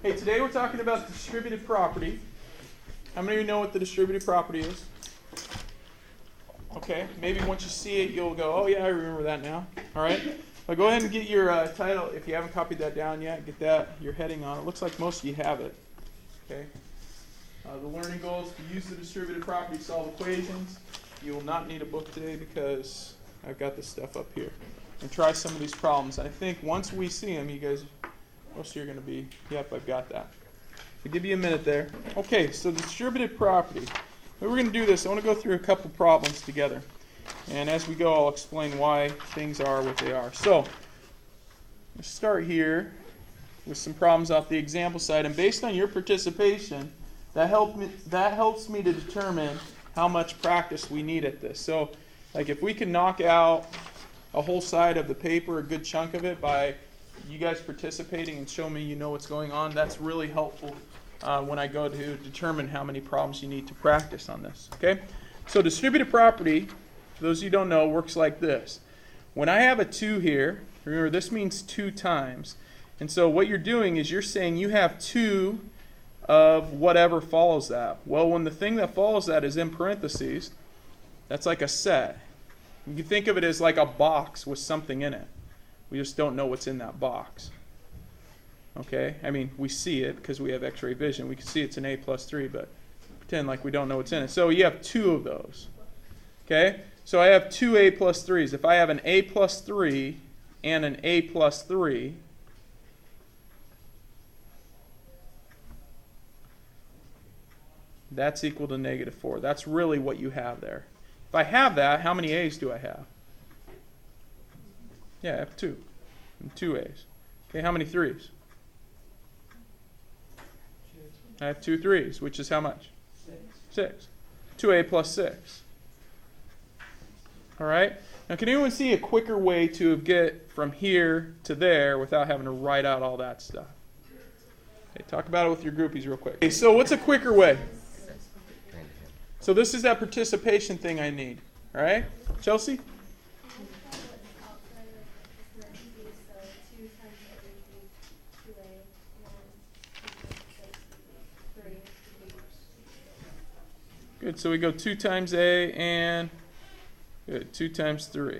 Hey, today we're talking about distributive property. How many of you know what the distributive property is? Okay, maybe once you see it, you'll go, oh yeah, I remember that now. All right, well, go ahead and get your title. If you haven't copied that down yet, get that, your heading on it. Looks like most of you have it. Okay. The learning goal is to use the distributive property to solve equations. You will not need a book today because I've got this stuff up here. And try some of these problems. I think once we see them, you guys, most of you are going to be, yep, I've got that. I'll give you a minute there. Okay, so distributive property. We're going to do this. I want to go through a couple problems together. And as we go, I'll explain why things are what they are. So, let's start here with some problems off the example side. And based on your participation, that helps me to determine how much practice we need at this. So, like if we can knock out a whole side of the paper, a good chunk of it, by you guys participating and show me you know what's going on, that's really helpful when I go to determine how many problems you need to practice on this. Okay? So distributive property, for those of you who don't know, works like this. When I have a 2 here, remember this means 2 times. And so what you're doing is you're saying you have 2 of whatever follows that. Well, when the thing that follows that is in parentheses, that's like a set. You can think of it as like a box with something in it. We just don't know what's in that box. Okay? I mean, we see it because we have x-ray vision. We can see it's an A plus 3, but pretend like we don't know what's in it. So you have 2 of those. Okay? So I have 2 A plus 3s. If I have an A plus 3 and an A plus 3, that's equal to -4. That's really what you have there. If I have that, how many A's do I have? Yeah, I have 2. And 2 A's. Okay, how many 3's? I have 2 3's, which is how much? 6. 2A plus 6. All right? Now, can anyone see a quicker way to get from here to there without having to write out all that stuff? Okay, talk about it with your groupies real quick. Okay, so what's a quicker way? So this is that participation thing I need. All right? Chelsea? Good, so we go 2 times A and good, 2 times 3.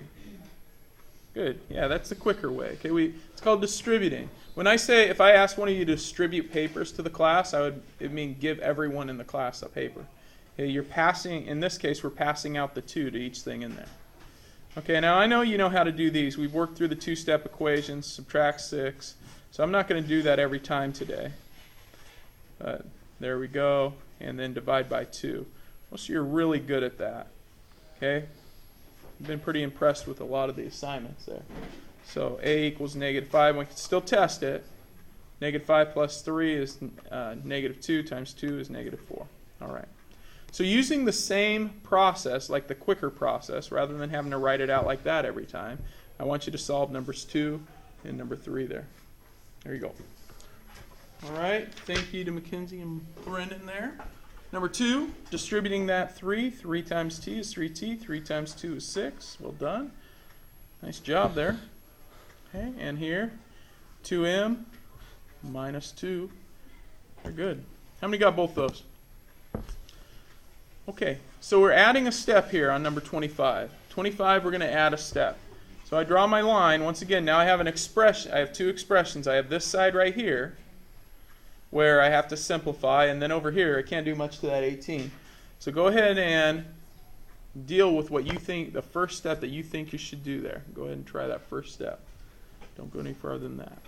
Good, yeah, that's the quicker way. Okay, it's called distributing. When I say, if I ask one of you to distribute papers to the class, it mean give everyone in the class a paper. Okay, you're passing, in this case, we're passing out the 2 to each thing in there. Okay, now I know you know how to do these. We've worked through the 2-step equations, subtract 6. So I'm not going to do that every time today. There we go, and then divide by 2. Most of you are really good at that. Okay? I've been pretty impressed with a lot of the assignments there. So A equals -5. We can still test it. -5 plus 3 is -2 times 2 is -4. All right. So using the same process, like the quicker process, rather than having to write it out like that every time, I want you to solve numbers 2 and number 3 there. There you go. All right. Thank you to Mackenzie and Brendan there. Number 2, distributing that 3. 3 times t is 3t. 3 times 2 is 6. Well done. Nice job there. Okay, and here, 2m minus 2. Very good. How many got both those? Okay, so we're adding a step here on number 25. 25, we're going to add a step. So I draw my line. Once again, now I have an expression. I have 2 expressions. I have this side right here, where I have to simplify, and then over here I can't do much to that 18. So go ahead and deal with what you think, the first step that you think you should do there. Go ahead and try that first step. Don't go any further than that.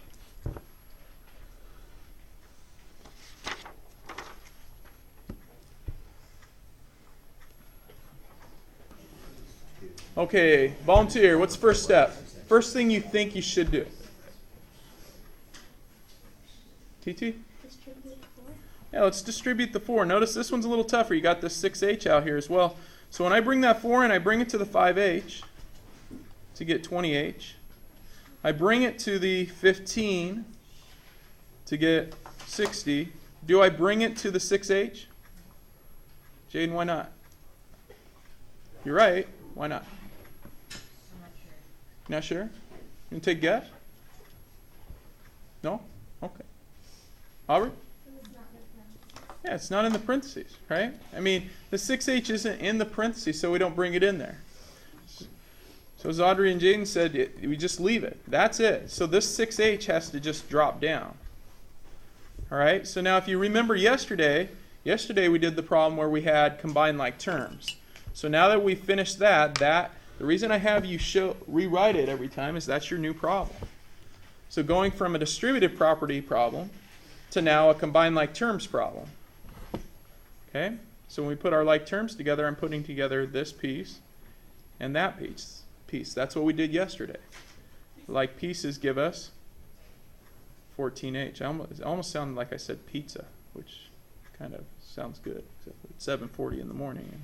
Okay, volunteer, what's the first step? First thing you think you should do. TT? Yeah, let's distribute the 4. Notice this one's a little tougher. You got this 6h out here as well. So when I bring that 4 in, I bring it to the 5h to get 20h. I bring it to the 15 to get 60. Do I bring it to the 6h? Jaden, why not? You're right. Why not? Not sure? You can take a guess? No? Okay. Aubrey? Yeah, it's not in the parentheses, right? I mean, the 6H isn't in the parentheses, so we don't bring it in there. So as Audrey and Jaden said, we just leave it. That's it. So this 6H has to just drop down. All right? So now if you remember yesterday we did the problem where we had combined like terms. So now that we finished that, the reason I have you rewrite it every time is that's your new problem. So going from a distributive property problem to now a combined like terms problem. Okay? So when we put our like terms together, I'm putting together this piece and that piece. That's what we did yesterday. Like pieces give us 14H. It almost sounded like I said pizza, which kind of sounds good, except it's 7:40 in the morning. And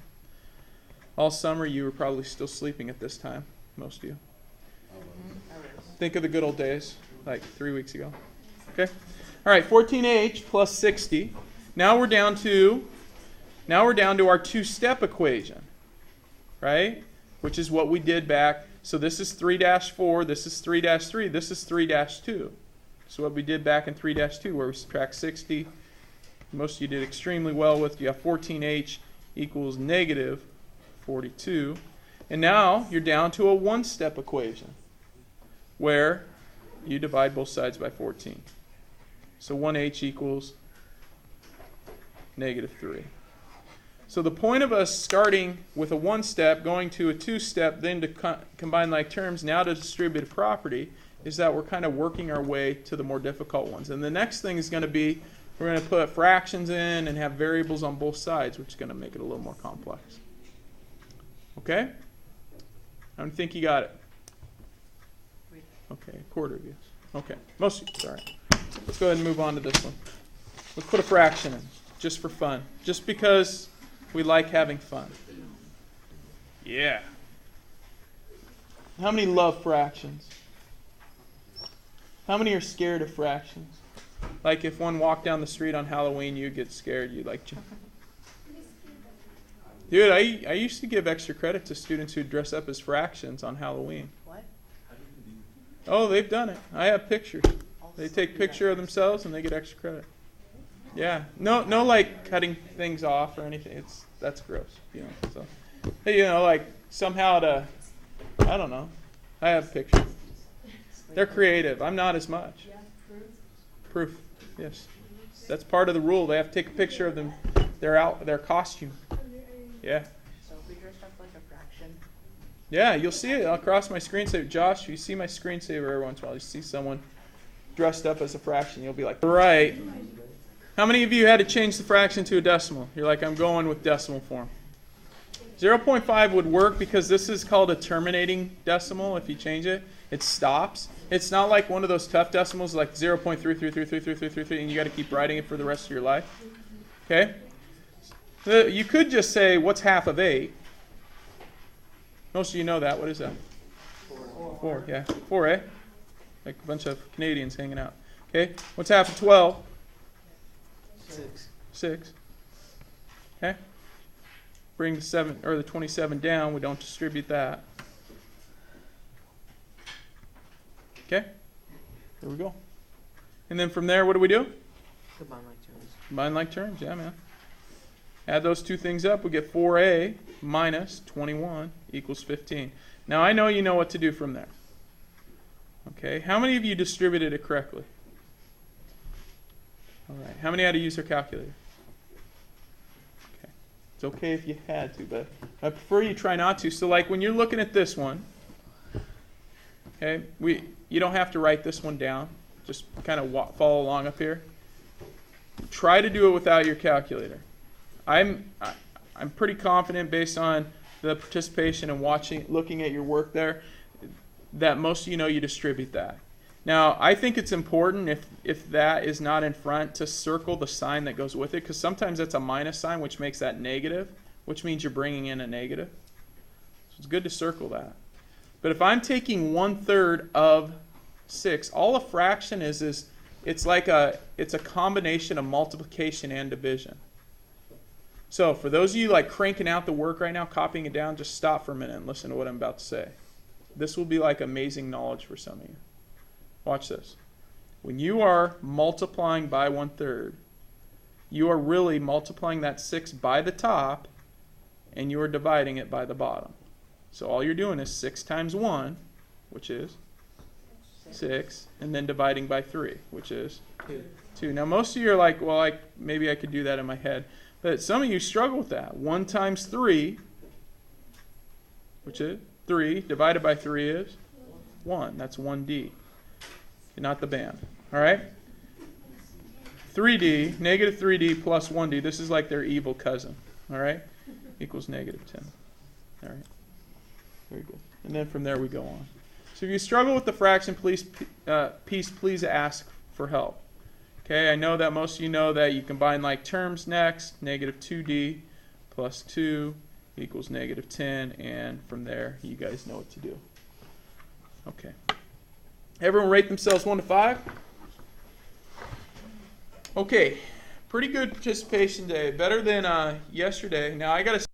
all summer you were probably still sleeping at this time, most of you. Think of the good old days, like 3 weeks ago. Okay? All right, 14H plus 60. Now we're down to our two-step equation, right? Which is what we did back. So this is 3-4, this is 3-3, this is 3-2. So what we did back in 3-2 where we subtract 60. Most of you did extremely well with. You have 14H equals negative 42. And now you're down to a one-step equation where you divide both sides by 14. So 1H equals negative 3. So the point of us starting with a one-step, going to a two-step, then to combine like terms, now to distributive property, is that we're kind of working our way to the more difficult ones. And the next thing is going to be we're going to put fractions in and have variables on both sides, which is going to make it a little more complex. Okay? I don't think you got it. Okay, a quarter of you. Okay, most of you. All right. Let's go ahead and move on to this one. Let's put a fraction in, just for fun. Just because we like having fun. Yeah. How many love fractions? How many are scared of fractions? Like if one walked down the street on Halloween, you'd get scared. You'd like, dude, I used to give extra credit to students who dress up as fractions on Halloween. What? Oh, they've done it. I have pictures. They take a picture of themselves and they get extra credit. Yeah. No like cutting things off or anything. That's gross. You know. So like somehow I don't know. I have pictures. They're creative. I'm not as much. Proof. Yes. That's part of the rule. They have to take a picture of them. Their costume. Yeah. So if we dress up like a fraction. Yeah, you'll see it across my screensaver. Josh, you see my screensaver every once in a while. You see someone dressed up as a fraction. You'll be like, right. How many of you had to change the fraction to a decimal? You're like, I'm going with decimal form. 0.5 would work because this is called a terminating decimal. If you change it, it stops. It's not like one of those tough decimals like 0.3333333 and you got to keep writing it for the rest of your life. Okay? You could just say, what's half of 8? Most of you know that. What is that? 4, yeah. 4, eh? Like a bunch of Canadians hanging out. Okay? What's half of 12? 6. Okay? Bring the 7 or the 27 down. We don't distribute that. Okay? There we go. And then from there, what do we do? Combine like terms. Combine like terms, yeah, man. Add those two things up. We get 4a minus 21 equals 15. Now, I know you know what to do from there. Okay? How many of you distributed it correctly? All right. How many had to use their calculator? Okay. It's okay if you had to, but I prefer you try not to. So, like when you're looking at this one, okay, you don't have to write this one down. Just kind of follow along up here. Try to do it without your calculator. I'm pretty confident based on the participation and looking at your work there, that most of you know you distribute that. Now, I think it's important if that is not in front to circle the sign that goes with it, because sometimes that's a minus sign, which makes that negative, which means you're bringing in a negative. So it's good to circle that. But if I'm taking 1/3 of 6, all a fraction is it's a combination of multiplication and division. So for those of you like cranking out the work right now, copying it down, just stop for a minute and listen to what I'm about to say. This will be like amazing knowledge for some of you. Watch this. When you are multiplying by 1/3, you are really multiplying that 6 by the top, and you are dividing it by the bottom. So all you're doing is 6 times 1, which is 6, and then dividing by 3, which is 2. Now most of you are like, well, maybe I could do that in my head. But some of you struggle with that. 1 times 3, which is 3, divided by 3 is 1. That's 1D. Not the band. All right? 3D, negative 3D plus 1D. This is like their evil cousin. All right? Equals negative 10. All right? Very good. And then from there we go on. So if you struggle with the fraction piece, please ask for help. Okay, I know that most of you know that you combine like terms next. Negative 2D plus 2 equals negative 10. And from there, you guys know what to do. Okay. Everyone rate themselves 1 to 5. Okay. Pretty good participation today. Better than yesterday. Now, I got to